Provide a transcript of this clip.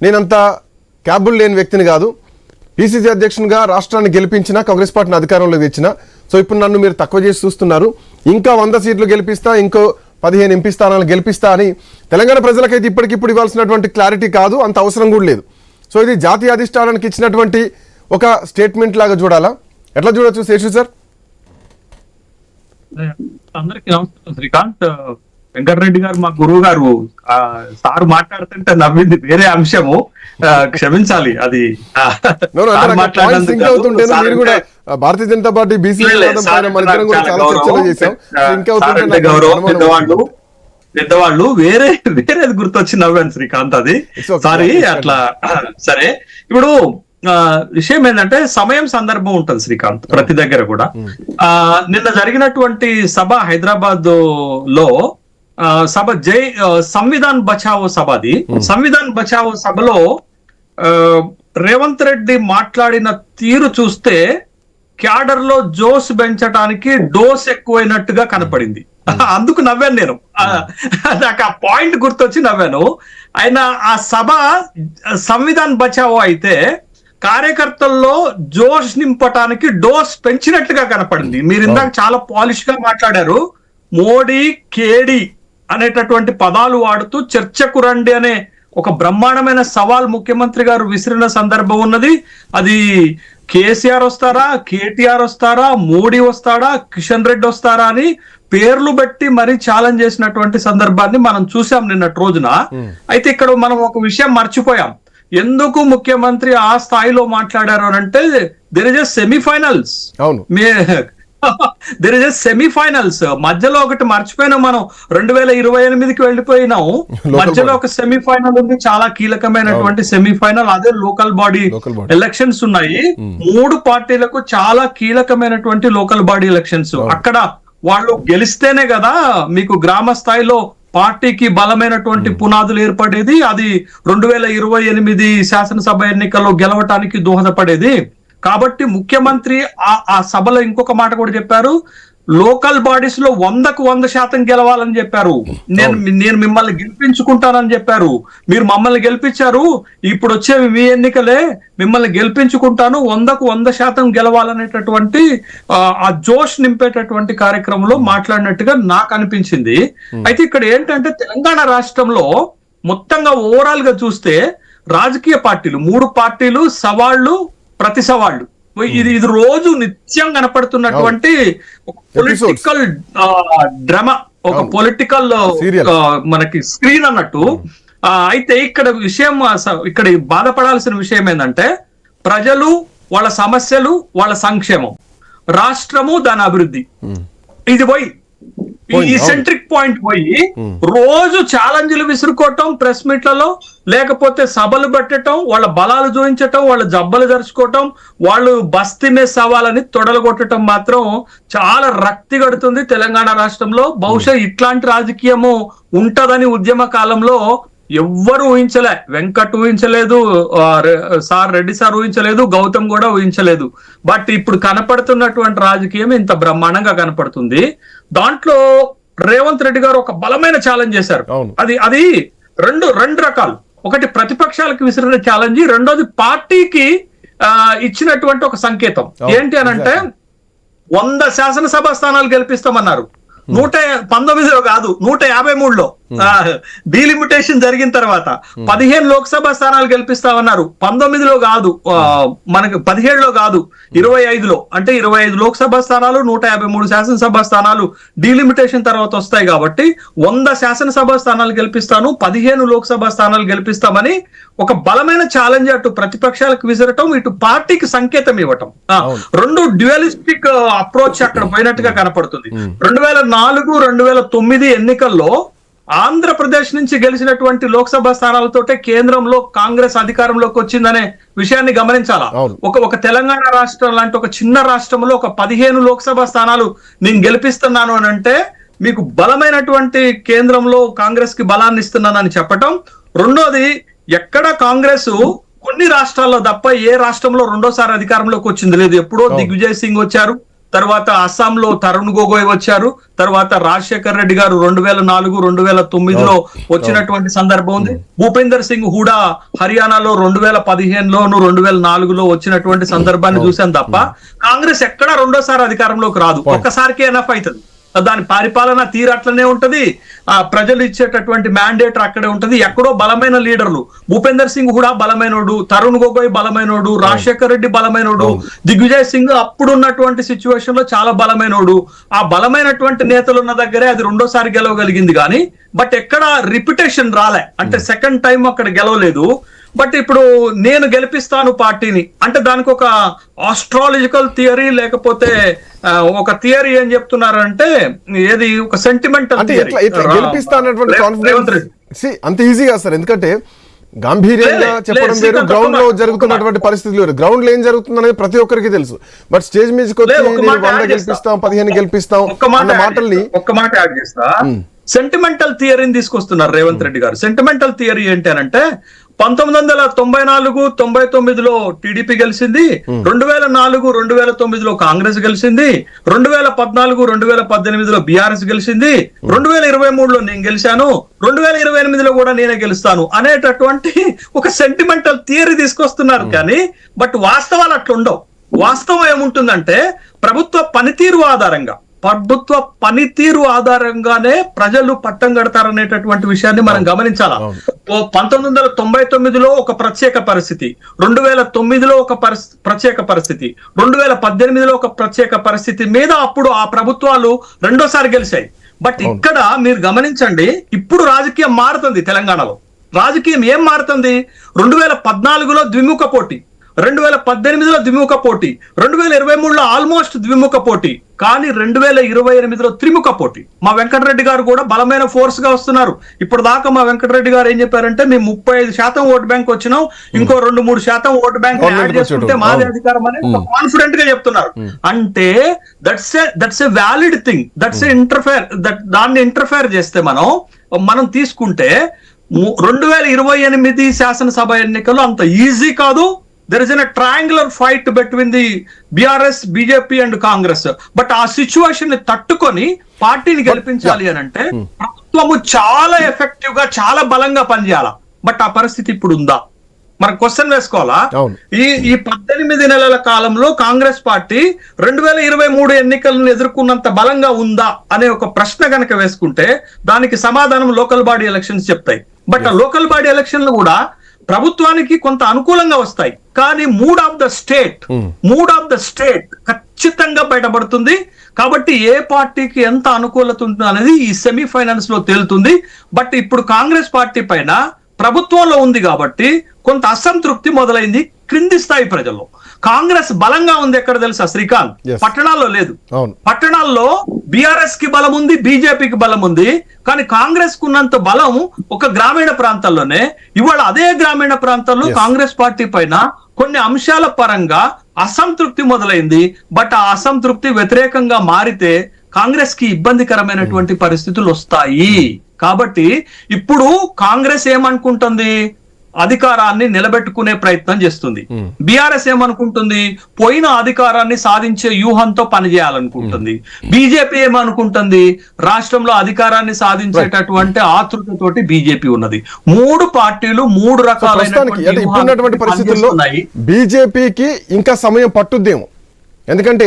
నేనంత క్యాబుల్ లేని వ్యక్తిని కాదు, పిసిసి అధ్యక్షునిగా రాష్ట్రాన్ని గెలిపించిన, కాంగ్రెస్ పార్టీని అధికారంలోకి తెచ్చిన. సో ఇప్పుడు నన్ను మీరు తక్కువ చేసి చూస్తున్నారు. ఇంకా 100 సీట్లు గెలిపిస్తా, ఇంకో 15 ఎంపీ స్థానాలు గెలిపిస్తా అని తెలంగాణ ప్రజలకైతే ఇప్పటికిప్పుడు ఇవ్వాల్సినటువంటి క్లారిటీ కాదు, అంత అవసరం కూడా లేదు. సో ఇది జాతీయ అధిష్టానానికి ఇచ్చినటువంటి ఒక స్టేట్మెంట్ లాగా చూడాలా? ఎట్లా చూడొచ్చు శేషు సార్? అందరికీ నమస్కారం. శ్రీకాంత్, వెంకటరెడ్డి గారు మా గురువు గారు సార్ మాట్లాడుతుంటే నవ్వింది వేరే అంశము, క్షమించాలి. అది భారతీయ జనతా పార్టీ బీసీ పెద్దవాళ్ళు వేరేది గుర్తొచ్చి నవ్వాను శ్రీకాంత్. అది సారీ అట్లా. సరే, ఇప్పుడు విషయం ఏంటంటే సమయం సందర్భం ఉంటుంది శ్రీకాంత్ ప్రతి దగ్గర కూడా. నిన్న జరిగినటువంటి సభ హైదరాబాద్ లో సభ సంవిధాన్ బచావో సభ. అది సంవిధాన్ బచావో సభలో రేవంత్ రెడ్డి మాట్లాడిన తీరు చూస్తే క్యాడర్ లో జోస్ పెంచడానికి డోస్ ఎక్కువైనట్టుగా కనపడింది. అందుకు నవ్వాను నేను. నాకు ఆ పాయింట్ గుర్తొచ్చి నవ్వాను. ఆయన ఆ సభ సంవిధాన్ బచావో అయితే కార్యకర్తల్లో జోష్ నింపటానికి డోస్ పెంచినట్టుగా కనపడింది. మీరు ఇందాక చాలా పాలిష్ గా మాట్లాడారు. మోడీ, కేడి అనేటటువంటి పదాలు వాడుతూ చర్చకు రండి అనే ఒక బ్రహ్మాండమైన సవాల్ ముఖ్యమంత్రి గారు విసిరిన సందర్భం ఉన్నది. అది కేసీఆర్ వస్తారా, కేటీఆర్ వస్తారా, మోడీ వస్తాడా, కిషన్ రెడ్డి వస్తారా అని పేర్లు బట్టి మరీ ఛాలెంజ్ చేసినటువంటి సందర్భాన్ని మనం చూసాం నిన్నటి రోజున. అయితే ఇక్కడ మనం ఒక విషయం మర్చిపోయాం. ఎందుకు ముఖ్యమంత్రి ఆ స్థాయిలో మాట్లాడారు అని అంటే there is a semifinals. There is a semifinals. మధ్యలో ఒకటి మర్చిపోయినాం మనం. 2028కి వెళ్ళిపోయినాం. మధ్యలో ఒక సెమీఫైనల్ ఉంది, చాలా కీలకమైనటువంటి సెమీఫైనల్. అదే లోకల్ బాడీ ఎలక్షన్స్ ఉన్నాయి. 3 పార్టీలకు చాలా కీలకమైనటువంటి లోకల్ బాడీ ఎలక్షన్స్. అక్కడ వాళ్ళు గెలిస్తేనే కదా మీకు గ్రామ స్థాయిలో పార్టీకి బలమైనటువంటి పునాదులు ఏర్పడేది. అది 2028 శాసనసభ ఎన్నికల్లో గెలవటానికి దోహదపడేది. కాబట్టి ముఖ్యమంత్రి ఆ సభలో ఇంకొక మాట కూడా చెప్పారు. లోకల్ బాడీస్ లో 100కు 100% గెలవాలని చెప్పారు. నేను మిమ్మల్ని గెలిపించుకుంటానని చెప్పారు. మీరు మమ్మల్ని గెలిపించారు, ఇప్పుడు వచ్చేవి మీ ఎన్నికలే, మిమ్మల్ని గెలిపించుకుంటాను, 100కు 100% గెలవాలనేటటువంటి ఆ జోష్ నింపేటటువంటి కార్యక్రమంలో మాట్లాడినట్టుగా నాకు అనిపించింది. అయితే ఇక్కడ ఏంటంటే తెలంగాణ రాష్ట్రంలో మొత్తంగా ఓవరాల్ గా చూస్తే రాజకీయ పార్టీలు 3 పార్టీలు సవాళ్లు, ప్రతి సవాళ్లు. ఇది రోజు నిత్యం కనపడుతున్నటువంటి ఒక పొలిటికల్ డ్రామా, ఒక పొలిటికల్ మనకి స్క్రీన్ అన్నట్టు. అయితే ఇక్కడ విషయం, ఇక్కడ బాధపడాల్సిన విషయం ఏంటంటే ప్రజలు, వాళ్ళ సమస్యలు, వాళ్ళ సంక్షేమం, రాష్ట్రము, దాని అభివృద్ధి, ఇది పోయి ఈ సెంట్రిక్ పాయింట్ పోయి రోజు ఛాలెంజ్లు విసురుకోవటం ప్రెస్ మీట్లలో, లేకపోతే సభలు పెట్టడం, వాళ్ళ బలాలు చూపించటం, వాళ్ళ జబ్బలు జరుచుకోవటం, వాళ్ళు బస్తీ మీద సవాలని తొడలు కొట్టడం మాత్రం చాలా రక్తి కడుతుంది తెలంగాణ రాష్ట్రంలో. బహుశా ఇట్లాంటి రాజకీయము ఉంటదని ఉద్యమ కాలంలో ఎవ్వరు ఊహించలే. వెంకట్ ఊహించలేదు, రెడ్డి సార్ ఊహించలేదు, గౌతమ్ కూడా ఊహించలేదు. బట్ ఇప్పుడు కనపడుతున్నటువంటి రాజకీయం ఇంత బ్రహ్మాండంగా కనపడుతుంది. దాంట్లో రేవంత్ రెడ్డి గారు ఒక బలమైన ఛాలెంజ్ చేశారు. అది రెండు రకాలు. ఒకటి ప్రతిపక్షాలకు విసిరిన ఛాలెంజ్, రెండోది పార్టీకి ఇచ్చినటువంటి ఒక సంకేతం. ఏంటి అనంటే 100 శాసనసభ స్థానాలు గెలిపిస్తామన్నారు. 119లో కాదు, 153లో డీలిమిటేషన్ జరిగిన తర్వాత 15 లోక్సభ స్థానాలు గెలిపిస్తామన్నారు. 19లో కాదు, మనకి 17లో కాదు, 25లో. అంటే 25 లోక్సభ స్థానాలు, 153 శాసనసభ స్థానాలు డీలిమిటేషన్ తర్వాత వస్తాయి. కాబట్టి 100 శాసనసభ స్థానాలు గెలిపిస్తాను, 15 లోక్సభ స్థానాలు గెలిపిస్తామని ఒక బలమైన ఛాలెంజ్ అటు ప్రతిపక్షాలకు విసరటం, ఇటు పార్టీకి సంకేతం ఇవ్వటం. 2 డ్యుయలిస్టిక్ అప్రోచ్ అక్కడ పోయినట్టుగా కనపడుతుంది. 2004, 2009 ఎన్నికల్లో ఆంధ్రప్రదేశ్ నుంచి గెలిచినటువంటి లోక్సభ స్థానాలతోటే కేంద్రంలో కాంగ్రెస్ అధికారంలోకి వచ్చిందనే విషయాన్ని గమనించాలా. ఒక తెలంగాణ రాష్ట్రం లాంటి ఒక చిన్న రాష్ట్రంలో ఒక 15 లోక్సభ స్థానాలు నేను గెలిపిస్తున్నాను అని అంటే మీకు బలమైనటువంటి కేంద్రంలో కాంగ్రెస్ కి బలాన్ని ఇస్తున్నానని చెప్పటం. రెండోది, ఎక్కడ కాంగ్రెస్ కొన్ని రాష్ట్రాల్లో తప్ప ఏ రాష్ట్రంలో రెండోసారి అధికారంలోకి వచ్చింది లేదు. ఎప్పుడో దిగ్విజయ్ సింగ్ వచ్చారు, తర్వాత అస్సాంలో తరుణ్ గొగోయ్ వచ్చారు, తర్వాత రాజశేఖర్ రెడ్డి గారు 2004, 2009లో వచ్చినటువంటి సందర్భం ఉంది. భూపేందర్ సింగ్ హూడా హర్యానాలో 2015లోను 2004లో వచ్చినటువంటి సందర్భాన్ని చూసాం తప్ప కాంగ్రెస్ ఎక్కడా రెండోసారి అధికారంలోకి రాదు. ఒక్కసారికి ఎనఫ్ అవుతుంది. దాని పరిపాలన తీరు అట్లనే ఉంటది, ఆ ప్రజలు ఇచ్చేటటువంటి మ్యాండేట్ అక్కడే ఉంటది. ఎక్కడో బలమైన లీడర్లు, భూపేందర్ సింగ్ హూడా బలమైనోడు, తరుణ్ గొగోయ్ బలమైనోడు, రాజశేఖర్ రెడ్డి బలమైనోడు, దిగ్విజయ్ సింగ్ అప్పుడున్నటువంటి సిచ్యువేషన్ లో చాలా బలమైనోడు. ఆ బలమైనటువంటి నేతలు ఉన్న దగ్గరే అది రెండోసారి గెలవగలిగింది కానీ బట్ ఎక్కడ రిపిటేషన్ రాలే, అంటే సెకండ్ టైం అక్కడ గెలవలేదు. బట్ ఇప్పుడు నేను గెలిపిస్తాను పార్టీని అంటే దానికి ఒక ఆస్ట్రాలజికల్ థియరీ లేకపోతే ఒక థియరీ ఏం చెప్తున్నారంటే ఏది ఒక సెంటిమెంటల్ అంత ఈజీగా సార్. ఎందుకంటే గాంభీర్యంగా చెప్పడం వేరు, గ్రౌండ్ లో జరుగుతున్నటువంటి పరిస్థితులు వేరు. గ్రౌండ్ లో ఏం జరుగుతుంది అనేది ప్రతి ఒక్కరికి తెలుసు. బట్ స్టేజ్ మీదకి వచ్చి 100 గెలిపిస్తాం 15 గెలిపిస్తాం అన్న మాటల్ని ఒక్క మాట యాడ్ చేస్తా. సెంటిమెంటల్ థియరీని తీసుకొస్తున్నారు రేవంత్ రెడ్డి గారు. సెంటిమెంటల్ థియరీ ఏంటి అనంటే 1994, 99లో టీడీపీ గెలిచింది, 2004, 2009లో కాంగ్రెస్ గెలిచింది, 2014, 2018లో బీఆర్ఎస్ గెలిచింది, 2023లో నేను గెలిచాను, 2028లో కూడా నేనే గెలుస్తాను అనేటటువంటి ఒక సెంటిమెంటల్ థియరీ తీసుకొస్తున్నారు. కానీ బట్ వాస్తవాలు అట్లా ఉండవు. వాస్తవం ఏముంటుందంటే ప్రభుత్వ పనితీరు ఆధారంగానే ప్రజలు పట్టం కడతారనేటటువంటి విషయాన్ని మనం గమనించాలా. 1999లో ఒక ప్రత్యేక పరిస్థితి, 2009లో ఒక ప్రత్యేక పరిస్థితి, 2018లో ఒక ప్రత్యేక పరిస్థితి మీద అప్పుడు ఆ ప్రభుత్వాలు రెండోసారి గెలిచాయి. బట్ ఇక్కడ మీరు గమనించండి, ఇప్పుడు రాజకీయం మారుతుంది. తెలంగాణలో రాజకీయం ఏం మారుతుంది? 2014లో ద్విముఖ పోటీ, 2018లో ద్విముఖ పోటీ, 2023లో ఆల్మోస్ట్ ద్విముఖ పోటీ, కానీ 2028లో త్రిముఖ పోటీ. మా వెంకటరెడ్డి గారు కూడా బలమైన ఫోర్స్ గా వస్తున్నారు. ఇప్పుడు దాకా మా వెంకటరెడ్డి గారు ఏం చెప్పారంటే మేము 35% ఓటు బ్యాంక్ వచ్చినాం, ఇంకో 2-3% ఓటు బ్యాంక్ యాడ్ చేసుకుంటే మాది అధికారం అని కాన్ఫిడెంట్ గా చెప్తున్నారు. అంటే that's a valid thing, that's దాన్ని ఇంటర్ఫేర్ చేస్తే మనం తీసుకుంటే 2028 శాసనసభ ఎన్నికలు అంత ఈజీ కాదు. There is a triangular fight between the BRS, BJP and Congress. But ఆ సిచ్యువేషన్ ని తట్టుకొని పార్టీని గెలిపించాలి అని అంటే ప్రభుత్వము చాలా ఎఫెక్టివ్ గా చాలా బలంగా పనిచేయాలా. బట్ ఆ పరిస్థితి ఇప్పుడు ఉందా? మనం క్వశ్చన్ వేసుకోవాలా. ఈ 18 నెలల కాలంలో కాంగ్రెస్ పార్టీ 2023 ఎన్నికలను ఎదుర్కొన్నంత బలంగా ఉందా అనే ఒక ప్రశ్న కనుక వేసుకుంటే దానికి సమాధానం లోకల్ బాడీ ఎలక్షన్స్ చెప్తాయి. బట్ ఆ లోకల్ బాడీ ఎలక్షన్లు కూడా ప్రభుత్వానికి కొంత అనుకూలంగా వస్తాయి, కానీ మూడ్ ఆఫ్ ద స్టేట్ ఖచ్చితంగా బయటపడుతుంది. కాబట్టి ఏ పార్టీకి ఎంత అనుకూలత ఉంటుంది అనేది ఈ సెమీఫైనల్స్ లో తేలుతుంది. బట్ ఇప్పుడు కాంగ్రెస్ పార్టీ పైన ప్రభుత్వంలో ఉంది కాబట్టి కొంత అసంతృప్తి మొదలైంది క్రింది స్థాయి ప్రజల్లో. కాంగ్రెస్ బలంగా ఉంది ఎక్కడ తెలుసా శ్రీకాంత్? పట్టణాల్లో లేదు. పట్టణాల్లో బీఆర్ఎస్ కి బలం ఉంది, బీజేపీకి బలం ఉంది, కానీ కాంగ్రెస్ కున్నంత బలం ఒక గ్రామీణ ప్రాంతాల్లోనే. ఇవాళ అదే గ్రామీణ ప్రాంతాల్లో కాంగ్రెస్ పార్టీ పైన కొన్ని అంశాల పరంగా అసంతృప్తి మొదలైంది. బట్ ఆ అసంతృప్తి వ్యతిరేకంగా మారితే కాంగ్రెస్ కి ఇబ్బందికరమైనటువంటి పరిస్థితులు వస్తాయి. కాబట్టి ఇప్పుడు కాంగ్రెస్ ఏమనుకుంటుంది? అధికారాన్ని నిలబెట్టుకునే ప్రయత్నం చేస్తుంది. బీఆర్ఎస్ ఏమనుకుంటుంది? పోయిన అధికారాన్ని సాధించే వ్యూహంతో పనిచేయాలనుకుంటుంది. బీజేపీ ఏమనుకుంటుంది? రాష్ట్రంలో అధికారాన్ని సాధించేటటువంటి ఆతృతతోటి బీజేపీ ఉన్నది. మూడు పార్టీలు మూడు రకాలైనటువంటి పరిస్థితుల్లో బీజేపీకి ఇంకా సమయం పట్టుద్దేమో. ఎందుకంటే